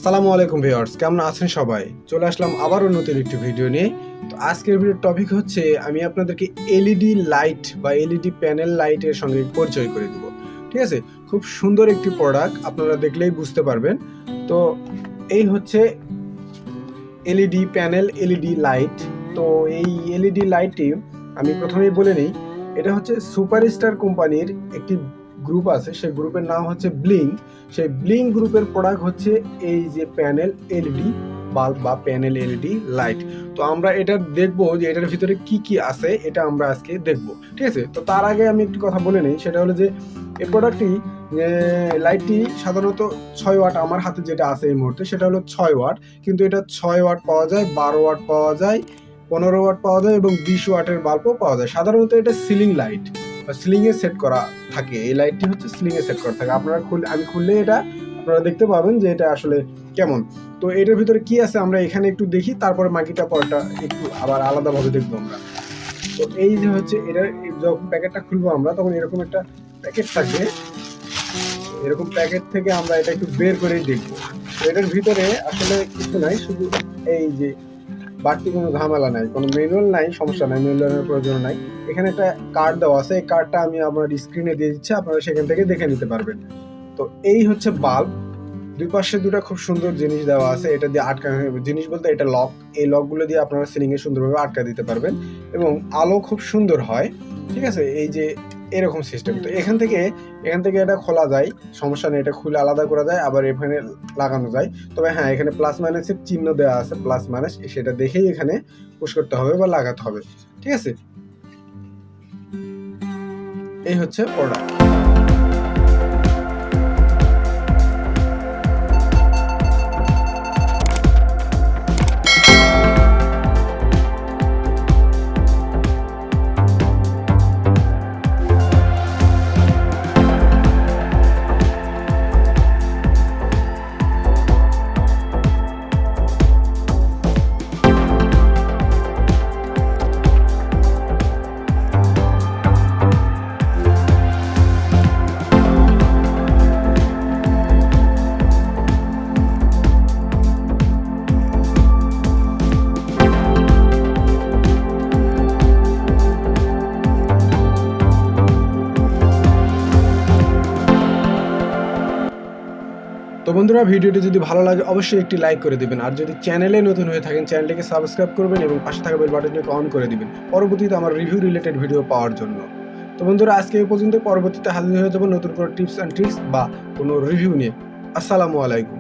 আসসালামু আলাইকুম ভিউয়ার্স, কেমন আছেন সবাই? চলে আসলাম আবারও নতুন একটি ভিডিও নিয়ে। তো আজকের ভিডিওর টপিক হচ্ছে আমি আপনাদেরকে এলইডি লাইট বা এলইডি প্যানেল লাইটের সঙ্গে পরিচয় করে দেব। ঠিক আছে? খুব সুন্দর একটি প্রোডাক্ট, আপনারা দেখলেই বুঝতে পারবেন। তো এই হচ্ছে এলইডি প্যানেল, এলইডি লাইট। তো এই এলইডি লাইটটি আমি প্রথমেই বলে নিই, এটা হচ্ছে সুপারস্টার কোম্পানির একটি গ্রুপ আছে, সেই গ্রুপের নাম হচ্ছে ব্লিং। সেই ব্লিং গ্রুপের প্রোডাক্ট হচ্ছে এই যে প্যানেল এলইডি বাল্ব বা প্যানেল এলইডি লাইট। তো আমরা এটা দেখবো যে এটার ভিতরে কি কি আছে, এটা আমরা আজকে দেখবো। ঠিক আছে? তো তার আগে আমি একটু কথা বলে নিই, সেটা হলো যে এই প্রোডাক্টটি লাইটটি সাধারণত 6 ওয়াট, আমার হাতে যেটা আছে এই মুহূর্তে সেটা হলো 6 ওয়াট, কিন্তু এটা 6 ওয়াট পাওয়া যায়, 12 ওয়াট পাওয়া যায়, 15 ওয়াট পাওয়া যায় এবং 20 ওয়াটের বাল্বও পাওয়া যায়। সাধারণত এটা সিলিং লাইট বা সিলিং এ সেট করা থাকে। এই লাইটটি হচ্ছে সিলিং এ সেট করা থাকে। আপনারা আমি খুললে এটা আপনারা দেখতে পাবেন যে এটা আসলে কেমন। তো এটার ভিতরে কি আছে আমরা এখানে একটু দেখি, তারপরে বাকিটা পরটা একটু আবার আলাদাভাবে দেখবো আমরা। তো এই যে হচ্ছে এটার যখন প্যাকেটটা খুলবো আমরা, তখন এরকম একটা প্যাকেট থাকবে। এরকম প্যাকেট থেকে আমরা এটা একটু বের করেই দেখবো। এটার ভিতরে আসলে কিছু নাই, শুধু এই যে বাড়তি কোনো ঝামেলা নাই, কোনো ম্যানুয়াল নাই, সমস্যা নাই, ম্যানুয়ালের প্রয়োজন নাই। এখানে একটা কার্ড দেওয়া আছে, এই কার্ডটা আমি আমার স্ক্রিনে দিয়ে দিচ্ছি, আপনারা সেখান থেকে দেখে নিতে পারবেন। তো এই হচ্ছে বাল্ব, দুই পাশে দুটা খুব সুন্দর জিনিস দেওয়া আছে, এটা দিয়ে আটকানো জিনিস বলতে এটা লক। এই লকগুলো দিয়ে আপনারা সিলিং এ সুন্দরভাবে আটকা দিতে পারবেন এবং আলো খুব সুন্দর হয়। ঠিক আছে? এই যে এরকম সিস্টেম। তো এখান থেকে এটা খোলা যায়, সমস্যা নেই, এটা খুলে আলাদা করা যায়, আবার এখানে লাগানো যায়। তবে হ্যাঁ, এখানে প্লাস মাইনাসের চিহ্ন দেওয়া আছে, প্লাস মাইনাস সেটা দেখেই এখানে পুশ করতে হবে বা লাগাতে হবে। ঠিক আছে? এই হচ্ছে প্রোডাক্ট। তো বন্ধুরা, ভিডিওটি যদি ভালো লাগে অবশ্যই একটি লাইক করে দিবেন, আর যদি চ্যানেলে নতুন হয়ে থাকেন চ্যানেলটিকে সাবস্ক্রাইব করবেন এবং পাশে থাকা বেল বাটনটিকে অন করে দিবেন পরবর্তীতে আমার রিভিউ রিলেটেড ভিডিও পাওয়ার জন্য। তো বন্ধুরা, আজকে এই পর্যন্ত, পরবর্তীতে হাজির হয়ে যাব নতুন কোনো টিপস অ্যান্ড ট্রিক্স বা কোনো রিভিউ নিয়ে। আসসালামু আলাইকুম।